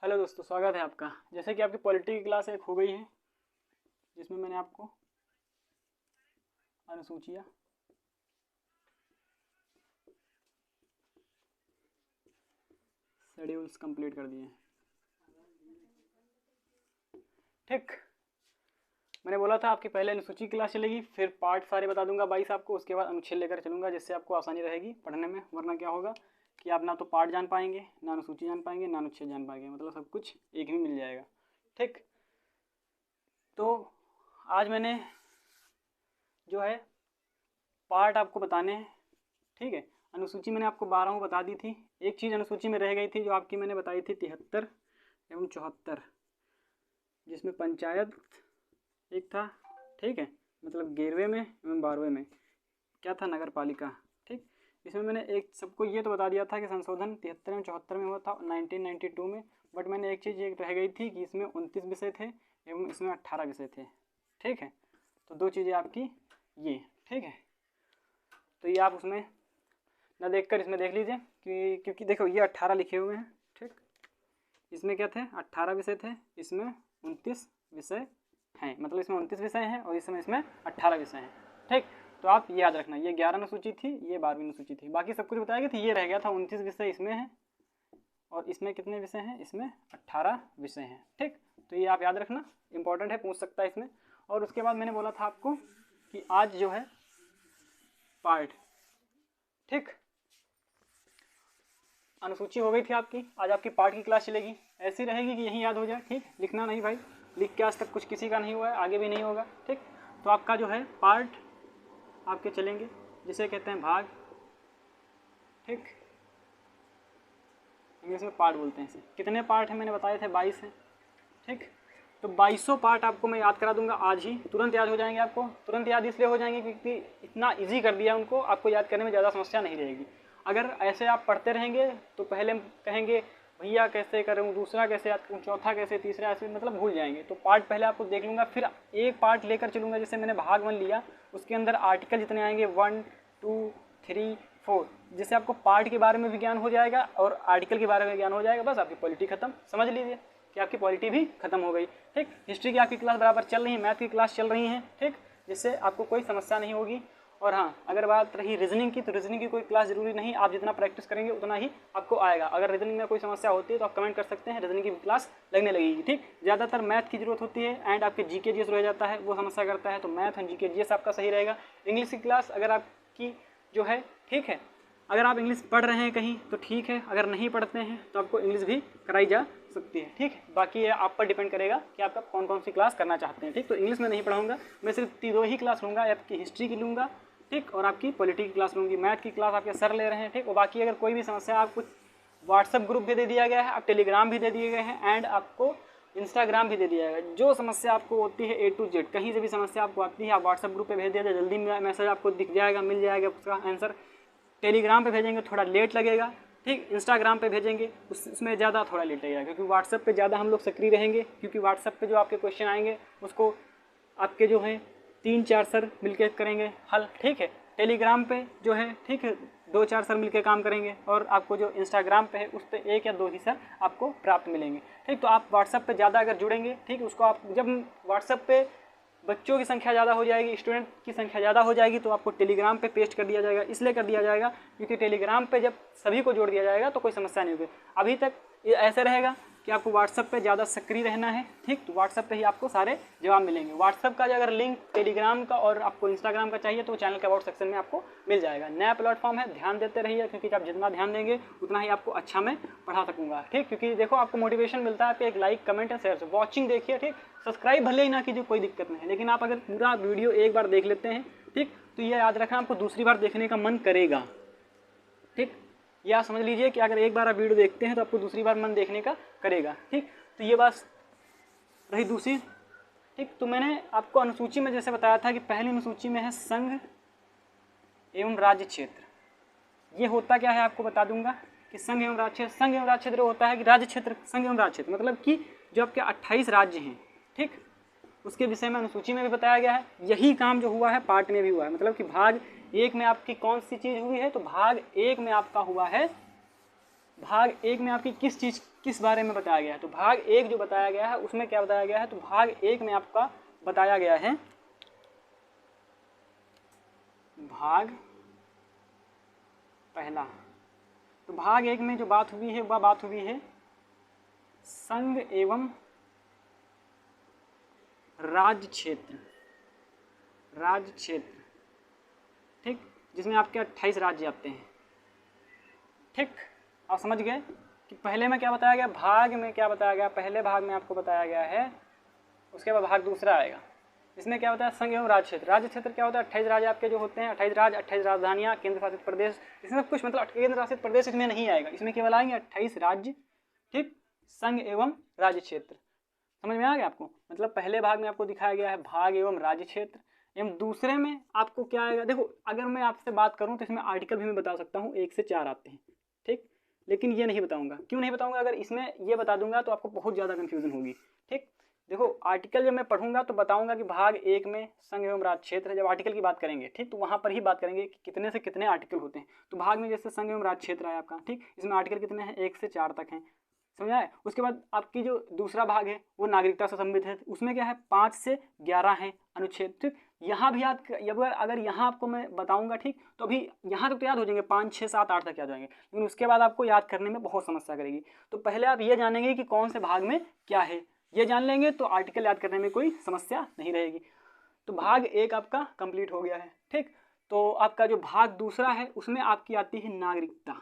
Hello दोस्तों, स्वागत है आपका। जैसे कि आपकी पॉलिटी की क्लास एक हो गई है, जिसमें मैंने आपको अनुसूचियाँ शेड्यूल्स कंप्लीट कर दिए हैं। ठीक, मैंने बोला था आपकी पहले अनुसूची क्लास चलेगी, फिर पार्ट सारे बता दूंगा 22 आपको, उसके बाद अनुच्छेद लेकर चलूंगा, जिससे आपको आसानी रहेगी पढ़ने में। वरना क्या होगा कि आप ना तो पार्ट जान पाएंगे, ना अनुसूची जान पाएंगे, ना अनुच्छेद जान पाएंगे, मतलब सब कुछ एक ही मिल जाएगा। ठीक, तो आज मैंने जो है पार्ट आपको बताने हैं। ठीक है, अनुसूची मैंने आपको 12 बता दी थी। एक चीज़ अनुसूची में रह गई थी जो आपकी मैंने बताई थी 73 एवं 74, जिसमें पंचायत एक था। ठीक है, मतलब 11वें में एवं 12वें में क्या था, नगर पालिका। ठीक, इसमें मैंने एक सबको ये तो बता दिया था कि संशोधन 73 एवं 74 में हुआ था 1992 में। बट मैंने एक चीज़ एक रह गई थी कि इसमें 29 विषय थे एवं इसमें 18 विषय थे। ठीक है, तो दो चीज़ें आपकी ये। ठीक है, तो ये आप उसमें ना देखकर इसमें देख लीजिए कि क्योंकि देखो ये 18 लिखे हुए हैं। ठीक, इसमें क्या थे, 18 विषय थे, इसमें 29 विषय हैं, मतलब इसमें 29 विषय हैं और इसमें 18 विषय हैं। ठीक, तो आप ये याद रखना, ये 11 अनुसूची थी, ये 12वीं अनुसूची थी, बाकी सब कुछ बताया गया थी। ये रह गया था 29 विषय इसमें है और इसमें कितने विषय हैं, इसमें 18 विषय हैं। ठीक, तो ये आप याद रखना, इंपॉर्टेंट है, पूछ सकता है इसमें। और उसके बाद मैंने बोला था आपको कि आज जो है पार्ट, ठीक, अनुसूची हो गई थी आपकी, आज आपकी पार्ट की क्लास चलेगी। ऐसी रहेगी कि यही याद हो जाए। ठीक, लिखना नहीं भाई, लिख के आज तक कुछ किसी का नहीं हुआ है, आगे भी नहीं होगा। ठीक, तो आपका जो है पार्ट आपके चलेंगे, जिसे कहते हैं भाग। ठीक, इंग्लिश में पार्ट बोलते हैं इसे। कितने पार्ट हैं मैंने बताए थे, 22 हैं। ठीक, तो 2200 पार्ट आपको मैं याद करा दूंगा आज ही, तुरंत याद हो जाएंगे आपको। तुरंत याद इसलिए हो जाएंगे क्योंकि इतना ईजी कर दिया उनको, आपको याद करने में ज़्यादा समस्या नहीं रहेगी। अगर ऐसे आप पढ़ते रहेंगे तो पहले कहेंगे भैया कैसे करूँ, दूसरा कैसे याद करूँ, चौथा कैसे, तीसरा ऐसे, मतलब भूल जाएंगे। तो पार्ट पहले आपको देख लूँगा, फिर एक पार्ट लेकर चलूँगा। जैसे मैंने भाग 1 लिया, उसके अंदर आर्टिकल जितने आएंगे 1, 2, 3, 4, जिससे आपको पार्ट के बारे में भी ज्ञान हो जाएगा और आर्टिकल के बारे में ज्ञान हो जाएगा। बस आपकी पॉलिटी खत्म, समझ लीजिए कि आपकी पॉलिटी भी खत्म हो गई। ठीक, हिस्ट्री की आपकी क्लास बराबर चल रही है, मैथ की क्लास चल रही है। ठीक, जिससे आपको कोई समस्या नहीं होगी। और हाँ, अगर बात रही रीजनिंग की, तो रीजनिंग की कोई क्लास जरूरी नहीं, आप जितना प्रैक्टिस करेंगे उतना ही आपको आएगा। अगर रीजनिंग में कोई समस्या होती है तो आप कमेंट कर सकते हैं, रीजनिंग की क्लास लगने लगेगी। ठीक, ज़्यादातर मैथ की जरूरत होती है एंड आपके जीके जीएस रह जाता है, वो समस्या करता है, तो मैथ एंड जीके जीएस आपका सही रहेगा। इंग्लिश की क्लास अगर आपकी जो है, ठीक है, अगर आप इंग्लिश पढ़ रहे हैं कहीं तो ठीक है, अगर नहीं पढ़ते हैं तो आपको इंग्लिश भी कराई जा सकती है। ठीक, बाकी ये आप पर डिपेंड करेगा कि आपका कौन कौन सी क्लास करना चाहते हैं। ठीक, तो इंग्लिश में नहीं पढ़ाऊंगा, मैं सिर्फ 2 ही क्लास लूँगा, आपकी हिस्ट्री की लूँगा, ठीक, और आपकी पॉलिटी की क्लास लूँगी। मैथ की क्लास आपके सर ले रहे हैं। ठीक, और बाकी अगर कोई भी समस्या, आपको व्हाट्सअप ग्रुप भी दे दिया गया है, आप टेलीग्राम भी दे दिए गए हैं एंड आपको इंस्टाग्राम भी दे दिया गया है। जो समस्या आपको होती है A to Z, कहीं से भी समस्या आपको आती है, आप व्हाट्सअप ग्रुप पे भेज दिया जाए, जल्दी मैसेज आपको दिख जाएगा, मिल जाएगा उसका आंसर। टेलीग्राम पे भेजेंगे थोड़ा लेट लगेगा। ठीक, इंस्टाग्राम पे भेजेंगे उसमें ज़्यादा थोड़ा लेट लगेगा, क्योंकि व्हाट्सएप पे ज़्यादा हम लोग सक्रिय रहेंगे, क्योंकि व्हाट्सएप पे जो आपके क्वेश्चन आएंगे उसको आपके जो है 3-4 सर मिलके करेंगे हल। ठीक है, टेलीग्राम पे जो है, ठीक है, 2-4 सर मिलके काम करेंगे और आपको जो इंस्टाग्राम पे है उस पर 1 या 2 ही सर आपको प्राप्त मिलेंगे। ठीक, तो आप व्हाट्सएप पे ज़्यादा अगर जुड़ेंगे, ठीक, उसको आप जब व्हाट्सएप पे बच्चों की संख्या ज़्यादा हो जाएगी, स्टूडेंट की संख्या ज़्यादा हो जाएगी, तो आपको टेलीग्राम पे पेस्ट कर दिया जाएगा। इसलिए कर दिया जाएगा क्योंकि टेलीग्राम पे जब सभी को जोड़ दिया जाएगा तो कोई समस्या नहीं होगी। अभी तक ये ऐसे रहेगा कि आपको व्हाट्सएप पे ज़्यादा सक्रिय रहना है। ठीक, तो व्हाट्सएप पे ही आपको सारे जवाब मिलेंगे। व्हाट्सएप का अगर लिंक टेलीग्राम का और आपको इंस्टाग्राम का चाहिए तो चैनल के अबाउट सेक्शन में आपको मिल जाएगा। नया प्लेटफॉर्म है, ध्यान देते रहिए, क्योंकि आप जितना ध्यान देंगे उतना ही आपको अच्छा मैं पढ़ा सकूँगा। ठीक, क्योंकि देखो आपको मोटिवेशन मिलता है आपके एक लाइक, कमेंट एंड शेयर से। वॉचिंग देखिए, ठीक, सब्सक्राइब भले ही ना कीजिए, कोई दिक्कत नहीं है, लेकिन आप अगर पूरा वीडियो एक बार देख लेते हैं, ठीक, तो ये याद रखना आपको दूसरी बार देखने का मन करेगा। ठीक, ये आप समझ लीजिए कि अगर एक बार आप वीडियो देखते हैं तो आपको दूसरी बार मन देखने का करेगा। ठीक, तो ये बात रही दूसरी। ठीक, तो मैंने आपको अनुसूची में जैसे बताया था कि पहली अनुसूची में है संघ एवं राज्य क्षेत्र। ये होता क्या है आपको बता दूंगा कि संघ एवं राज्य क्षेत्र, संघ एवं राज्य क्षेत्र होता है कि राज्य क्षेत्र, संघ एवं राज्य क्षेत्र मतलब कि जो आपके 28 राज्य हैं, ठीक, उसके विषय में अनुसूची में भी बताया गया है। यही काम जो हुआ है पार्ट में भी हुआ है, मतलब कि भाग 1 में आपकी कौन सी चीज़ हुई है, तो भाग 1 में आपका हुआ है भाग 1 में आपकी किस बारे में बताया गया है? तो भाग 1 जो बताया गया है उसमें क्या बताया गया है? तो भाग 1 में आपका बताया गया है, भाग पहला, तो भाग 1 में जो बात हुई है वह बात हुई है संघ एवं राज्य क्षेत्र, ठीक, जिसमें आपके 28 राज्य आते हैं। ठीक, आप समझ गए कि पहले में क्या बताया गया, भाग में क्या बताया गया, पहले भाग में आपको बताया गया है, उसके बाद भाग दूसरा आएगा, इसमें क्या होता है संघ एवं राज्य क्षेत्र। राज्य क्षेत्र क्या होता है, 28 राज्य आपके जो होते हैं, 28 राज्य, 28 राजधानियाँ, केंद्र शासित प्रदेश, इसमें कुछ मतलब केंद्र शासित प्रदेश इसमें नहीं आएगा, इसमें केवल आएंगे 28 राज्य, ठीक, संघ एवं राज्य क्षेत्र। समझ में आ गया आपको? मतलब पहले भाग में आपको दिखाया गया है भाग एवं राज्य क्षेत्र, एवं दूसरे में आपको क्या आएगा, देखो अगर मैं आपसे बात करूं तो इसमें आर्टिकल भी मैं बता सकता हूं, 1 से 4 आते हैं, ठीक, लेकिन ये नहीं बताऊंगा। क्यों नहीं बताऊंगा? अगर इसमें ये बता दूंगा तो आपको बहुत ज़्यादा कन्फ्यूजन होगी। ठीक, देखो आर्टिकल जब मैं पढ़ूंगा तो बताऊंगा कि भाग 1 में संघ एवं राज्य क्षेत्र है, जब आर्टिकल की बात करेंगे, ठीक, तो वहाँ पर ही बात करेंगे कि कितने से कितने आर्टिकल होते हैं। तो भाग में जैसे संघ एवं राज्य क्षेत्र है आपका, ठीक, इसमें आर्टिकल कितने हैं, 1 से 4 तक हैं, समझ आए। उसके बाद आपकी जो दूसरा भाग है वो नागरिकता से संबंधित है, उसमें क्या है 5 से 11 है अनुच्छेद। ठीक, यहाँ भी याद, अगर यहाँ आपको मैं बताऊंगा, ठीक, तो अभी यहाँ तक तो याद हो जाएंगे, 5, 6, 7, 8 तक याद हो जाएंगे, लेकिन उसके बाद आपको याद करने में बहुत समस्या करेगी। तो पहले आप ये जानेंगे कि कौन से भाग में क्या है, ये जान लेंगे तो आर्टिकल याद करने में कोई समस्या नहीं रहेगी। तो भाग 1 आपका कंप्लीट हो गया है। ठीक, तो आपका जो भाग दूसरा है उसमें आपकी आती है नागरिकता।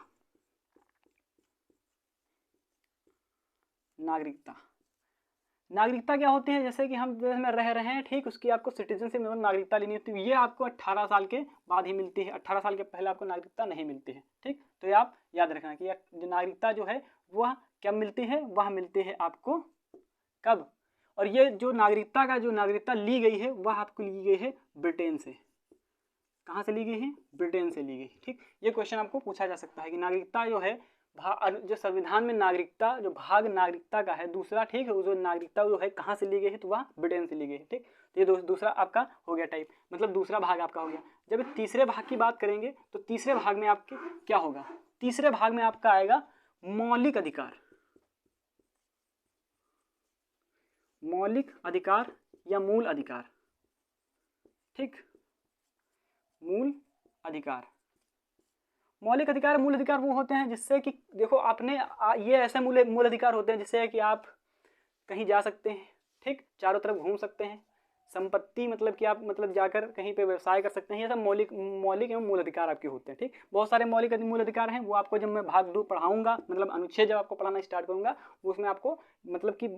नागरिकता क्या होती है, जैसे कि हम देश में रह रहे हैं, ठीक, उसकी आपको सिटीजनशिप मतलब नागरिकता लेनी होती है, ये आपको 18 साल के बाद ही मिलती है, 18 साल के पहले आपको नागरिकता नहीं मिलती है। ठीक, तो ये आप याद रखना कि जो नागरिकता जो है वह क्या मिलती है, वह मिलती है आपको कब, और ये जो नागरिकता ली गई है वह आपको ली गई है ब्रिटेन से। कहाँ से ली गई है? ब्रिटेन से ली गई। ठीक, ये क्वेश्चन आपको पूछा जा सकता है कि नागरिकता जो है जो संविधान में नागरिकता जो भाग नागरिकता का है दूसरा, ठीक है, जो नागरिकता जो है कहाँ से ली गई है, तो वह ब्रिटेन से ली गई है। ठीक, तो ये दूसरा आपका हो गया टाइप, मतलब दूसरा भाग आपका हो गया। जब तीसरे भाग की बात करेंगे तो तीसरे भाग में आपके क्या होगा, तीसरे भाग में आपका आएगा मौलिक अधिकार। मौलिक अधिकार या मूल अधिकार। ठीक, मूल अधिकार, मौलिक अधिकार, मूल अधिकार वो होते हैं जिससे कि देखो आपने ये ऐसे मूल अधिकार होते हैं जिससे कि आप कहीं जा सकते हैं, ठीक, चारों तरफ घूम सकते हैं, संपत्ति मतलब कि आप मतलब जाकर कहीं पे व्यवसाय कर सकते हैं, ये सब मौलिक एवं मूल अधिकार आपके होते हैं। ठीक, बहुत सारे मौलिक मूल अधिकार हैं, वो आपको जब मैं भाग 2 पढ़ाऊंगा, मतलब अनुच्छेद जब आपको पढ़ाना स्टार्ट करूंगा उसमें आपको मतलब कि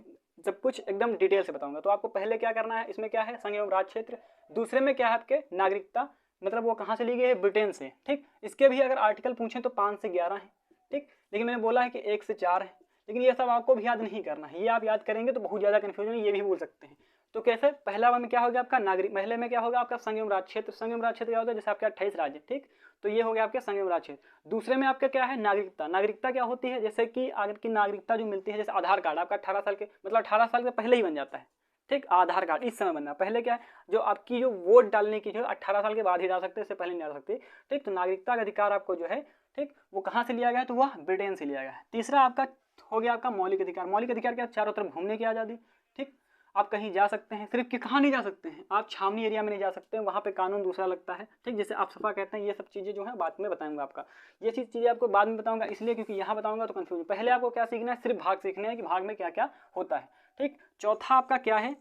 सब कुछ एकदम डिटेल से बताऊंगा। तो आपको पहले क्या करना है, इसमें क्या है संघ एवं राज्य क्षेत्र, दूसरे में क्या है आपके नागरिकता, मतलब वो कहाँ से ली गई है, ब्रिटेन से। ठीक, इसके भी अगर आर्टिकल पूछें तो 5 से 11 है। ठीक, लेकिन मैंने बोला है कि 1 से 4 है, लेकिन ये सब आपको भी याद नहीं करना है, ये आप याद करेंगे तो बहुत ज़्यादा कन्फ्यूजन, ये भी बोल सकते हैं। तो कैसे, पहला में क्या होगा आपका नागरिक, पहले में क्या होगा आपका संघ एवं राज्य क्षेत्र। संघ एवं राज्य क्षेत्र क्या होता है, जैसे आपके 28 राज्य, ठीक, तो ये हो गया आपके संघ एवं राज्य क्षेत्र। दूसरे में आपका क्या है नागरिकता। नागरिकता क्या होती है, जैसे कि अगर की नागरिकता जो मिलती है, जैसे आधार कार्ड आपका 18 साल के मतलब 18 साल के पहले ही बन जाता है। ठीक, आधार कार्ड इस समय बनना, पहले क्या है जो आपकी जो वोट डालने की जो 18 साल के बाद ही डाल सकते हैं, इससे पहले नहीं डाल सकते। ठीक, तो नागरिकता का अधिकार आपको जो है, ठीक, वो कहाँ से लिया गया है, तो वह ब्रिटेन से लिया गया है। तीसरा आपका हो गया आपका मौलिक अधिकार। मौलिक अधिकार क्या, चारों तरफ घूमने की आज़ादी। ठीक, आप कहीं जा सकते हैं, सिर्फ कि कहाँ नहीं जा सकते हैं, आप छावनी एरिया में नहीं जा सकते हैं, वहाँ पे कानून दूसरा लगता है। ठीक, जैसे आप सफा कहते हैं, ये सब चीज़ें जो है बाद में बताऊंगा आपका, ये चीज़ें आपको बाद में बताऊंगा, इसलिए क्योंकि यहाँ बताऊंगा तो कंफ्यूजन। पहले आपको क्या सीखना है, सिर्फ भाग सीखना है कि भाग में क्या क्या होता है। ठीक, चौथा आपका क्या है,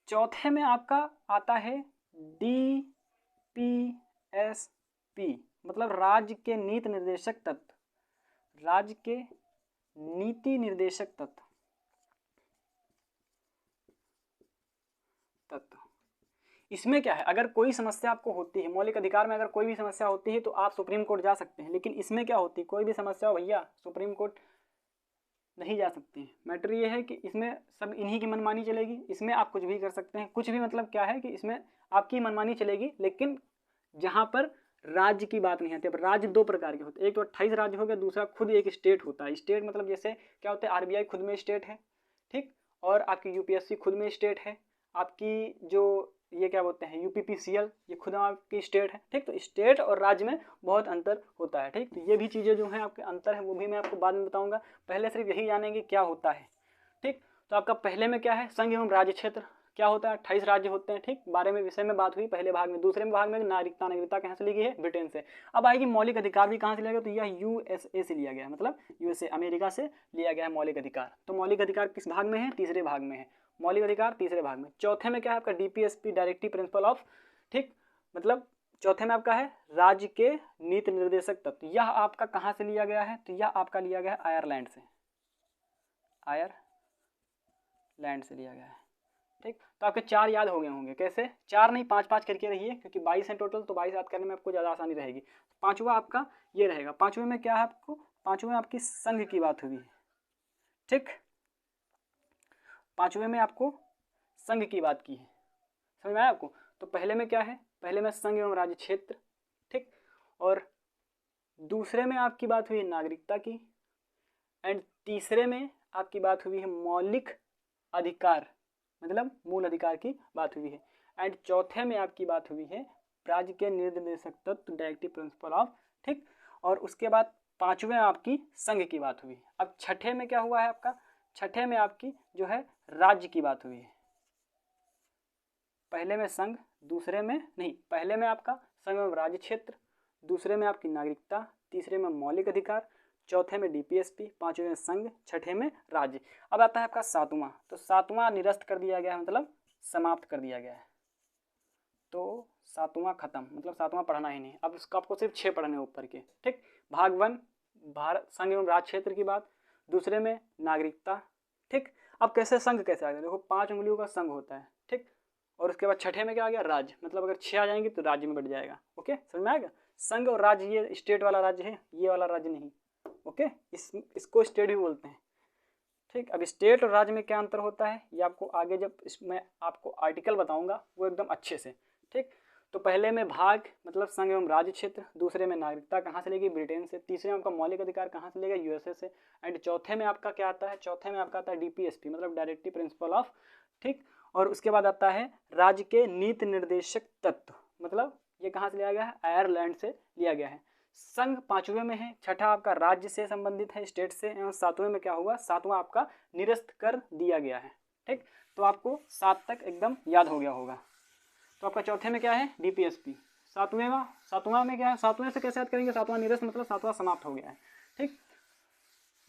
चौथे में आपका आता है DPSP, मतलब राज्य के नीति निर्देशक तत्व। राज्य के नीति निर्देशक तत्व। इसमें क्या है, अगर कोई समस्या आपको होती है, मौलिक अधिकार में अगर कोई भी समस्या होती है तो आप सुप्रीम कोर्ट जा सकते हैं, लेकिन इसमें क्या होती है, कोई भी समस्या हो भैया सुप्रीम कोर्ट नहीं जा सकते हैं। मैटर ये है कि इसमें सब इन्हीं की मनमानी चलेगी, इसमें आप कुछ भी कर सकते हैं, कुछ भी मतलब क्या है कि इसमें आपकी मनमानी चलेगी, लेकिन जहाँ पर राज्य की बात नहीं आती। अब राज्य 2 प्रकार के होते हैं, एक तो 28 राज्य हो गया, दूसरा खुद एक स्टेट होता है। स्टेट मतलब जैसे क्या होता है, RBI खुद में स्टेट है, ठीक, और आपकी UPSC खुद में स्टेट है, आपकी जो ये क्या बोलते हैं UPPCL, ये खुद आपकी स्टेट है। ठीक, तो स्टेट और राज्य में बहुत अंतर होता है। ठीक, तो ये भी चीज़ें जो हैं आपके अंतर है वो भी मैं आपको बाद में बताऊंगा। पहले सिर्फ यही जानेंगे क्या होता है। ठीक, तो आपका पहले में क्या है, संघ एवं राज्य क्षेत्र क्या होता है, 28 राज्य होते हैं। ठीक, बारे में विषय में बात हुई पहले भाग में। दूसरे भाग में नागरिकता कहाँ से ली गई है, ब्रिटेन से। अब आएगी मौलिक अधिकार भी कहाँ से लिया गया, तो यह USA से लिया गया है, मतलब USA अमेरिका से लिया गया है मौलिक अधिकार। तो मौलिक अधिकार किस भाग में है, तीसरे भाग में है मौलिक अधिकार, तीसरे भाग में। चौथे में क्या है आपका DPSP डायरेक्टिव प्रिंसिपल ऑफ, ठीक, मतलब चौथे में आपका है राज्य के नीति निर्देशक तत्व। यह आपका कहाँ से लिया गया है, तो यह आपका लिया गया है आयरलैंड से, आयरलैंड से लिया गया है। ठीक, तो आपके 4 याद हो गए होंगे। कैसे, 4 नहीं 5-5 करके रहिए, क्योंकि 22 है टोटल, तो 22 याद करने में आपको ज़्यादा आसानी रहेगी। पांचवा आपका ये रहेगा। पांचवें में क्या है आपको, पांचवें में आपकी संघ की बात हुई है। ठीक, पांचवें में आपको संघ की बात की है, समझ में आया आपको। तो पहले में क्या है, पहले में संघ एवं राज्य क्षेत्र। ठीक, और दूसरे में आपकी बात हुई है नागरिकता की, एंड तीसरे में आपकी बात हुई है मौलिक अधिकार, मतलब मूल अधिकार की बात हुई है। एंड चौथे में आपकी बात हुई है राज्य के निर्देशक तत्व डायरेक्टिव प्रिंसिपल ऑफ। ठीक, और उसके बाद पांचवें आपकी संघ की बात हुई। अब छठे में क्या हुआ है आपका, छठे में आपकी जो है राज्य की बात हुई है। पहले में संघ, दूसरे में नहीं, पहले में आपका संघ एवं राज्य क्षेत्र, दूसरे में आपकी नागरिकता, तीसरे में मौलिक अधिकार, चौथे में DPSP, पांचवें में संघ, छठे में राज्य। अब आता है आपका सातवां। तो सातवां निरस्त कर दिया गया है, मतलब समाप्त कर दिया गया है। तो सातवां खत्म, मतलब सातवां पढ़ना ही नहीं। अब इसका आपको सिर्फ 6 पढ़ने ऊपर के। ठीक, भाग 1 भारत संघ एवं राज्य क्षेत्र की बात, दूसरे में नागरिकता। ठीक, अब कैसे संघ कैसे आ गया, देखो 5 उंगलियों का संघ होता है। ठीक, और उसके बाद छठे में क्या आ गया, राज्य, मतलब अगर 6 आ जाएंगे तो राज्य में बढ़ जाएगा। ओके, समझ में आएगा। संघ और राज्य ये स्टेट वाला राज्य है, ये वाला राज्य नहीं। ओके, इसको स्टेट भी बोलते हैं। ठीक, अब स्टेट और राज्य में क्या अंतर होता है ये आपको आगे जब इसमें आपको आर्टिकल बताऊंगा वो एकदम अच्छे से। ठीक, तो पहले में भाग मतलब संघ एवं राज्य क्षेत्र, दूसरे में नागरिकता कहाँ से लेगी, ब्रिटेन से, तीसरे में आपका मौलिक अधिकार कहाँ से लेगा, USA से, एंड चौथे में आपका क्या आता है, चौथे में आपका आता है DPSP मतलब डायरेक्टिव प्रिंसिपल ऑफ। ठीक, और उसके बाद आता है राज्य के नीति निर्देशक तत्व, मतलब ये कहाँ से लिया गया है, आयरलैंड से लिया गया है। संघ पांचवें में है, छठा आपका राज्य से संबंधित है, स्टेट से, एवं सातवें में क्या हुआ, सातवां आपका निरस्त कर दिया गया है। ठीक, तो आपको 7 तक एकदम याद हो गया होगा। तो आपका चौथे में क्या है, DPSP, सातवां में क्या है, सातवें से कैसे याद करेंगे, सातवां निरस्त मतलब सातवां समाप्त हो गया है। ठीक,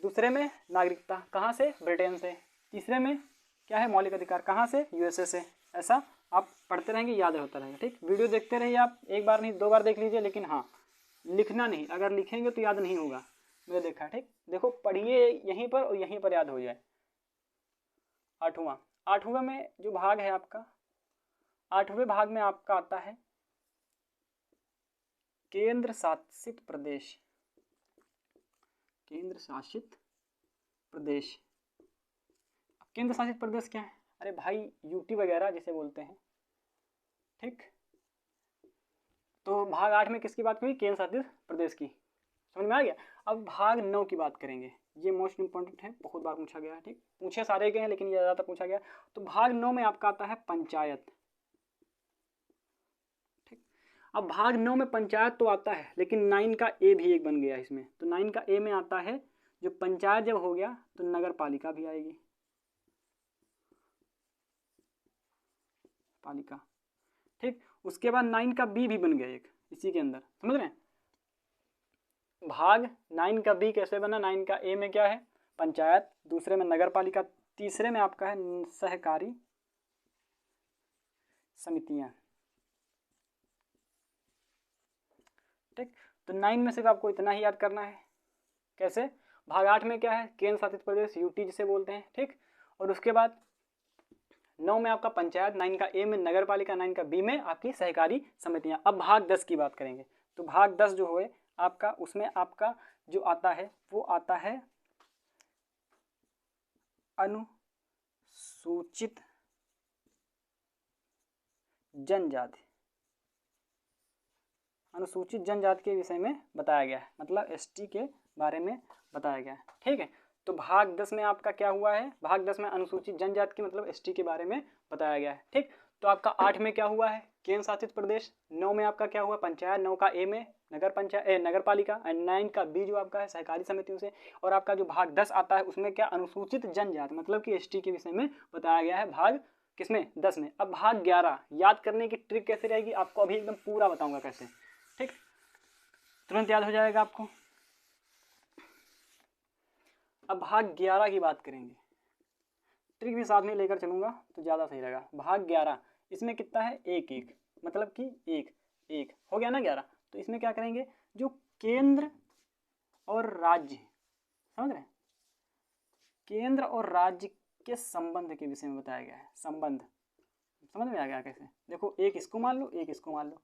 दूसरे में नागरिकता कहाँ से, ब्रिटेन से, तीसरे में क्या है मौलिक अधिकार कहाँ से, USA से। ऐसा आप पढ़ते रहेंगे, याद होता रहेगा। ठीक, वीडियो देखते रहिए आप, एक बार नहीं 2 बार देख लीजिए, लेकिन हाँ लिखना नहीं, अगर लिखेंगे तो याद नहीं होगा, मैंने देखा। ठीक, देखो पढ़िए यहीं पर और यहीं पर याद हो जाए। आठवां में जो भाग है आपका, 8वें भाग में आपका आता है केंद्र शासित प्रदेश, केंद्र शासित प्रदेश। केंद्र शासित प्रदेश क्या है, अरे भाई UT वगैरह जिसे बोलते हैं। ठीक, तो भाग 8 में किसकी बात हुई, केंद्र शासित प्रदेश की, समझ में आ गया। अब भाग 9 की बात करेंगे, ये मोस्ट इंपॉर्टेंट है, बहुत बार पूछा गया है। ठीक, पूछे सारे गए हैं लेकिन ये ज़्यादातर पूछा गया। तो भाग 9 में आपका आता है पंचायत। ठीक, अब भाग 9 में पंचायत तो आता है, लेकिन 9 का A भी एक बन गया इसमें। तो 9 का A में आता है जो पंचायत जब हो गया तो नगर पालिका भी आएगी, पालिका। ठीक, उसके बाद 9 का B भी बन गया एक इसी के अंदर, समझ रहे हैं। भाग 9 का B कैसे बना, 9 का A में क्या है, पंचायत, दूसरे में नगर पालिका, तीसरे में आपका है सहकारी समितियां। ठीक, तो 9 में सिर्फ आपको इतना ही याद करना है। कैसे, भाग 8 में क्या है, केंद्र शासित प्रदेश UT जिसे बोलते हैं। ठीक, और उसके बाद 9 में आपका पंचायत, 9 का A में नगर पालिका, 9 का B में आपकी सहकारी समितियां। अब भाग 10 की बात करेंगे। तो भाग 10 जो है आपका, उसमें आपका जो आता है वो आता है अनुसूचित जनजाति, अनुसूचित जनजाति के विषय में बताया गया है, मतलब ST के बारे में बताया गया है। ठीक है, तो भाग 10 में आपका क्या हुआ है, भाग 10 में अनुसूचित जनजाति की मतलब ST के बारे में बताया गया है। ठीक, तो आपका 8 में क्या हुआ है, केंद्र शासित प्रदेश। 9 में आपका क्या हुआ, पंचायत। 9 का ए में नगर पालिका, एंड 9 का बी जो आपका है सहकारी समितियों से। और आपका जो भाग 10 आता है उसमें क्या, अनुसूचित जनजाति मतलब कि एसटी के विषय में बताया गया है भाग किसमें, 10 में। अब भाग 11 याद करने की ट्रिक कैसे रहेगी आपको अभी एकदम पूरा बताऊंगा कैसे, ठीक, तुरंत याद हो जाएगा आपको। अब भाग 11 की बात करेंगे, ट्रिक भी साथ में लेकर चलूंगा तो ज़्यादा सही रहेगा। भाग 11 इसमें कितना है, एक एक, मतलब कि एक एक हो गया ना 11। तो इसमें क्या करेंगे, जो केंद्र और राज्य, समझ रहे हैं, केंद्र और राज्य के संबंध के विषय में बताया गया है। संबंध समझ में आ गया कैसे, देखो एक इसको मान लो, एक इसको मान लो।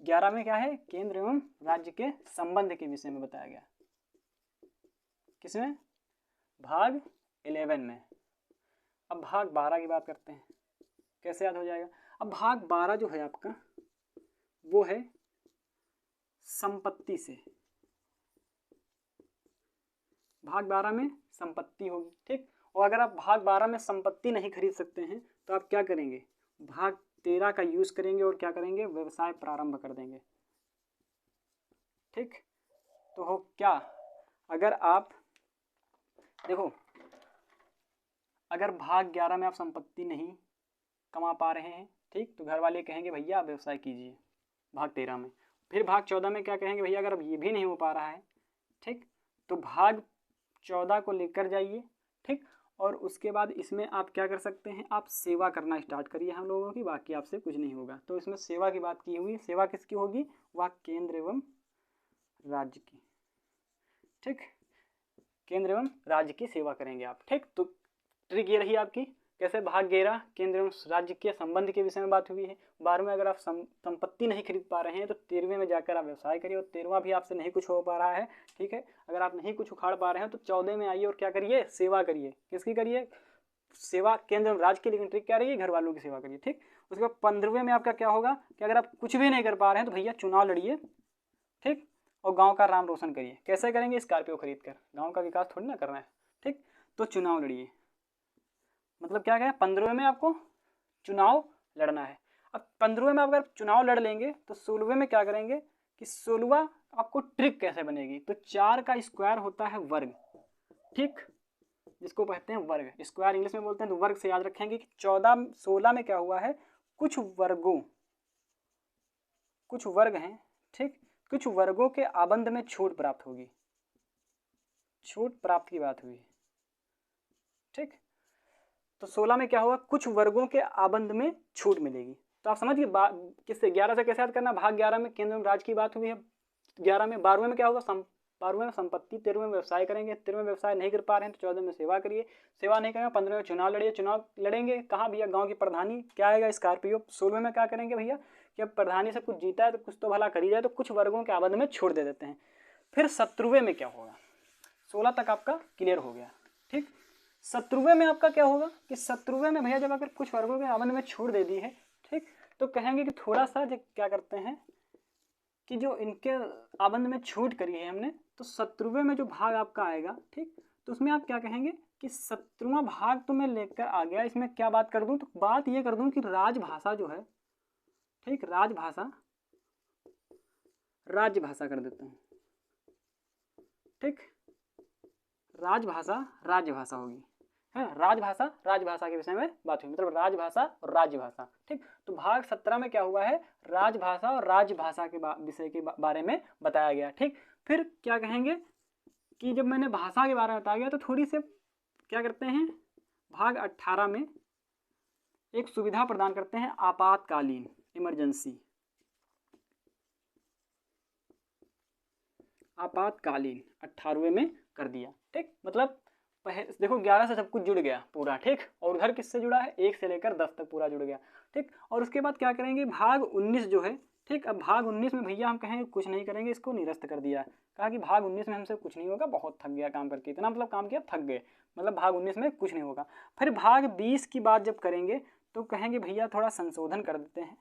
11 में क्या है, केंद्र एवं राज्य के संबंध के विषय में बताया गया। किसमें, भाग 11 में। अब भाग 12 की बात करते हैं, कैसे याद हो जाएगा। अब भाग 12 जो है आपका वो है संपत्ति से। भाग 12 में संपत्ति होगी, ठीक। और अगर आप भाग 12 में संपत्ति नहीं खरीद सकते हैं तो आप क्या करेंगे, भाग 13 का यूज करेंगे और क्या करेंगे, व्यवसाय प्रारंभ कर देंगे, ठीक। तो हो क्या, अगर आप देखो, अगर भाग 11 में आप संपत्ति नहीं कमा पा रहे हैं, ठीक, तो घर वाले कहेंगे भैया आप व्यवसाय कीजिए भाग 13 में। फिर भाग 14 में क्या कहेंगे, भैया अगर अब ये भी नहीं हो पा रहा है, ठीक, तो भाग 14 को लेकर जाइए, ठीक। और उसके बाद इसमें आप क्या कर सकते हैं, आप सेवा करना स्टार्ट करिए हम लोगों की, बाकी आपसे कुछ नहीं होगा। तो इसमें सेवा की बात की हुई, सेवा किसकी होगी, वह केंद्र एवं राज्य की, ठीक, केंद्र एवं राज्य की सेवा करेंगे आप, ठीक। तो ट्रिक ये रही आपकी, कैसे भाग 11 केंद्र एवं राज्य के संबंध के विषय में बात हुई है। 12 में अगर आप संपत्ति नहीं खरीद पा रहे हैं तो 13वें में जाकर आप व्यवसाय करिए, और 13वां भी आपसे नहीं कुछ हो पा रहा है, ठीक है, अगर आप नहीं कुछ उखाड़ पा रहे हैं तो 14 में आइए और क्या करिए, सेवा करिए। किसकी करिए, सेवा केंद्र एवं राज्य की, लेकिन ट्रिक क्या रही, घर वालों की सेवा करिए, ठीक। उसके बाद 15वें में आपका क्या होगा कि अगर आप कुछ भी नहीं कर पा रहे हैं तो भैया चुनाव लड़िए, ठीक, और गाँव का नाम रोशन करिए। कैसे करेंगे, स्कॉर्पियो खरीद कर, गाँव का विकास थोड़ी ना करना है, ठीक। तो चुनाव लड़िए, मतलब क्या है, 15वें में आपको चुनाव लड़ना है। अब 15वें में अगर चुनाव लड़ लेंगे तो 16वें में क्या करेंगे कि 16वां आपको ट्रिक कैसे बनेगी, तो 4 का स्क्वायर होता है वर्ग, ठीक, जिसको कहते हैं वर्ग, स्क्वायर इंग्लिश में बोलते हैं। तो वर्ग से याद रखेंगे कि 16 में क्या हुआ है, कुछ वर्ग हैं, ठीक, कुछ वर्गों के आबंध में छूट प्राप्त होगी, छूट प्राप्त की बात हुई, ठीक। तो 16 में क्या होगा, कुछ वर्गों के आबंध में छूट मिलेगी। तो आप समझिए किससे, 11 से कैसे याद करना, भाग 11 में केंद्र एवं राज्य की बात हुई है 11 में। 12वें में क्या होगा, 12वें में संपत्ति, 13वें में व्यवसाय करेंगे, 13वें में व्यवसाय नहीं कर पा रहे हैं तो 14 में सेवा करिए, सेवा नहीं करेंगे 15वें में चुनाव लड़िए, चुनाव लड़ेंगे कहाँ भैया, गाँव की प्रधानी, क्या आएगा, स्कॉर्पियो। 16वें में क्या करेंगे भैया कि अब प्रधानी से कुछ जीता है तो कुछ तो भला करी जाए, तो कुछ वर्गों के आबंध में छोड़ दे देते हैं। फिर 17वें में क्या होगा, 16 तक आपका क्लियर हो गया, ठीक। 17वें में आपका क्या होगा कि 17वें में भैया जब अगर कुछ वर्गों के आबंध में छूट दे दी है, ठीक, तो कहेंगे कि थोड़ा सा जो क्या करते हैं कि जो इनके आबंध में छूट करी है हमने, तो 17वें में जो भाग आपका आएगा, ठीक, तो उसमें आप क्या कहेंगे कि 17वां भाग तो मैं लेकर आ गया, इसमें क्या बात कर दूं, तो बात ये कर दूं कि राजभाषा जो है, ठीक, राजभाषा कर देता हूँ, ठीक, राजभाषा होगी, है, राजभाषा के विषय में बात हुई, मतलब राजभाषा और राज्यभाषा, ठीक। तो भाग 17 में क्या हुआ है, राजभाषा और राजभाषा के विषय के बारे में बताया गया, ठीक। फिर क्या कहेंगे कि जब मैंने भाषा के बारे में बताया गया तो थोड़ी से क्या करते हैं, भाग 18 में एक सुविधा प्रदान करते हैं, आपातकालीन, इमरजेंसी, आपातकालीन 18वें में कर दिया, ठीक। मतलब देखो 11 से सब कुछ जुड़ गया पूरा, ठीक, और उधर किससे जुड़ा है, 1 से लेकर 10 तक पूरा जुड़ गया, ठीक। और उसके बाद क्या करेंगे, भाग 19 जो है, ठीक। अब भाग 19 में भैया हम कहेंगे कुछ नहीं करेंगे, इसको निरस्त कर दिया, कहा कि भाग 19 में हमसे कुछ नहीं होगा, बहुत थक गया काम करके, इतना मतलब काम किया थक गए, मतलब भाग 19 में कुछ नहीं होगा। फिर भाग 20 की बात जब करेंगे तो कहेंगे भैया थोड़ा संशोधन कर देते हैं,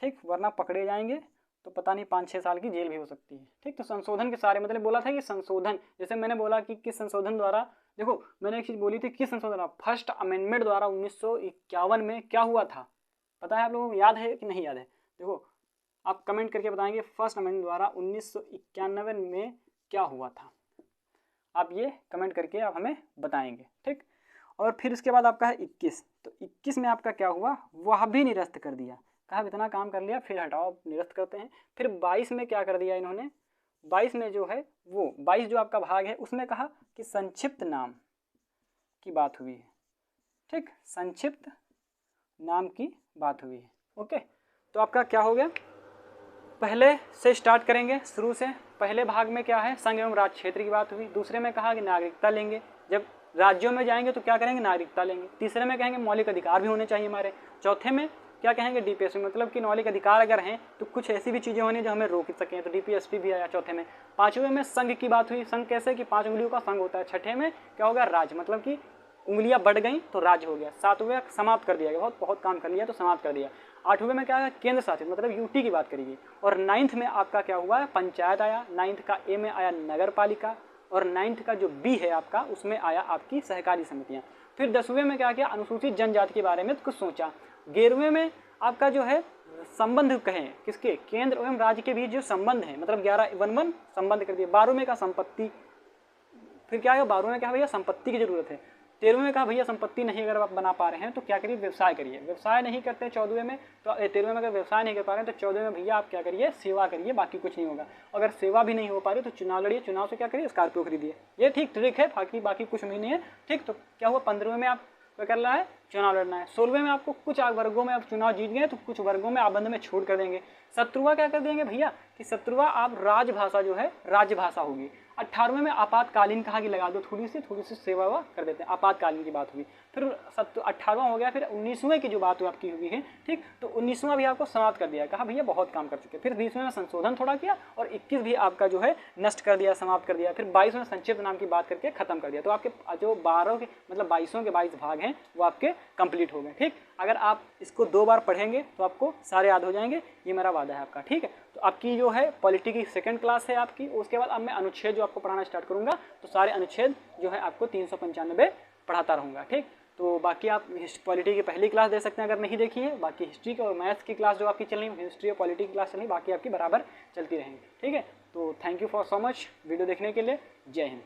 ठीक, वरना पकड़े जाएंगे तो पता नहीं 5-6 साल की जेल भी हो सकती है, ठीक। तो संशोधन के सारे मतलब बोला था कि संशोधन, जैसे मैंने बोला कि किस संशोधन द्वारा, देखो मैंने एक चीज़ बोली थी, किस संशोधन, फर्स्ट अमेंडमेंट द्वारा 1951 में क्या हुआ था, पता है आप लोगों को, याद है कि नहीं याद है? देखो आप कमेंट करके बताएंगे फर्स्ट अमेंडमेंट द्वारा 1991 में क्या हुआ था, आप ये कमेंट करके आप हमें बताएंगे, ठीक। और फिर उसके बाद आपका है 21, तो 21 में आपका क्या हुआ, वह भी निरस्त कर दिया, कहा इतना काम कर लिया फिर हटाओ निरस्त करते हैं। फिर 22 में क्या कर दिया इन्होंने, 22 में जो है वो 22 जो आपका भाग है उसमें कहा कि संक्षिप्त नाम की बात हुई है, ठीक, संक्षिप्त नाम की बात हुई है। ओके, तो आपका क्या हो गया, पहले से स्टार्ट करेंगे शुरू से। पहले भाग में क्या है, संघ एवं राज्य क्षेत्र की बात हुई। दूसरे में कहा कि नागरिकता लेंगे, जब राज्यों में जाएंगे तो क्या करेंगे, नागरिकता लेंगे। तीसरे में कहेंगे मौलिक अधिकार भी होने चाहिए हमारे। चौथे में क्या कहेंगे, डीपीएसपी, मतलब कि मौलिक अधिकार अगर हैं तो कुछ ऐसी भी चीज़ें होनी जो हमें रोक सकें, तो डीपीएसपी भी आया चौथे में। पाँचवें में संघ की बात हुई, संघ कैसे कि 5 उंगलियों का संघ होता है। छठे में क्या होगा, राज्य, मतलब कि उंगलियां बढ़ गई तो राज्य हो गया। 7वें समाप्त कर दिया गया, बहुत काम कर लिया तो समाप्त कर दिया। 8वें में क्या है, केंद्र शासित, मतलब यूटी की बात करिए। और 9th में आपका क्या हुआ है, पंचायत आया। 9th का ए में आया नगर पालिका, और 9th का जो बी है आपका उसमें आया आपकी सहकारी समितियां। फिर 10वें में क्या किया, अनुसूचित जनजाति के बारे में कुछ सोचा। 11वें में आपका जो है संबंध कहें किसके, केंद्र एवं राज्य के बीच जो संबंध है, मतलब 11 संबंध कर दिया। 12वें का संपत्ति, फिर क्या है 12वें में क्या भैया, संपत्ति की जरूरत है। 13वें में कहा भैया संपत्ति नहीं अगर आप बना पा रहे हैं तो क्या करिए, व्यवसाय करिए। व्यवसाय नहीं करते हैं 14वें में, तो 13वें में अगर व्यवसाय नहीं कर पा रहे हैं तो 14वें में भैया आप क्या करिए, सेवा करिए, बाकी कुछ नहीं होगा। अगर सेवा भी नहीं हो पा रही तो चुनाव लड़िए, चुनाव से क्या करिए, स्कॉर्पियो खरीदिए। ये ठीक ट्रिक है, बाकी कुछ नहीं है, ठीक। तो क्या हुआ, 15वें में आप क्या करना है, चुनाव लड़ना है। 16वें में आपको कुछ वर्गों में आप चुनाव जीत गए तो कुछ वर्गों में आबंध में छूट कर देंगे। 17वां क्या कर देंगे भैया कि 17वां आप राजभाषा जो है राज्यभाषा होगी। 18वें में आपातकालीन कहा कि लगा दो, थोड़ी सी सेवा कर देते हैं, आपातकालीन की बात हुई। फिर 18वां हो गया। फिर 19वें की जो बात आपकी हुई है, ठीक, तो 19वां भी आपको समाप्त कर दिया, कहा भैया बहुत काम कर चुके। फिर 20वें में संशोधन थोड़ा किया और 21 भी आपका जो है नष्ट कर दिया, समाप्त कर दिया। फिर 22 में संक्षिप्त नाम की बात करके खत्म कर दिया। तो आपके जो 12 के मतलब 22 के 22 भाग हैं वो आपके कंप्लीट हो गए, ठीक। अगर आप इसको 2 बार पढ़ेंगे तो आपको सारे याद हो जाएंगे, ये मेरा वादा है आपका, ठीक है। तो आपकी जो है पॉलिटी की सेकंड क्लास है आपकी। उसके बाद अब मैं अनुच्छेद जो आपको पढ़ाना स्टार्ट करूंगा, तो सारे अनुच्छेद जो है आपको 395 पढ़ाता रहूँगा, ठीक। तो बाकी आप पॉलिटी की पहली क्लास दे सकते हैं अगर नहीं देखी है। बाकी हिस्ट्री और मैथ्स की क्लास जो आपकी चल रही है, हिस्ट्री और पॉलिटी की क्लास चल रही है, बाकी आपकी बराबर चलती रहेंगी, ठीक है। तो thank you for so much video देखने के लिए। जय हिंद।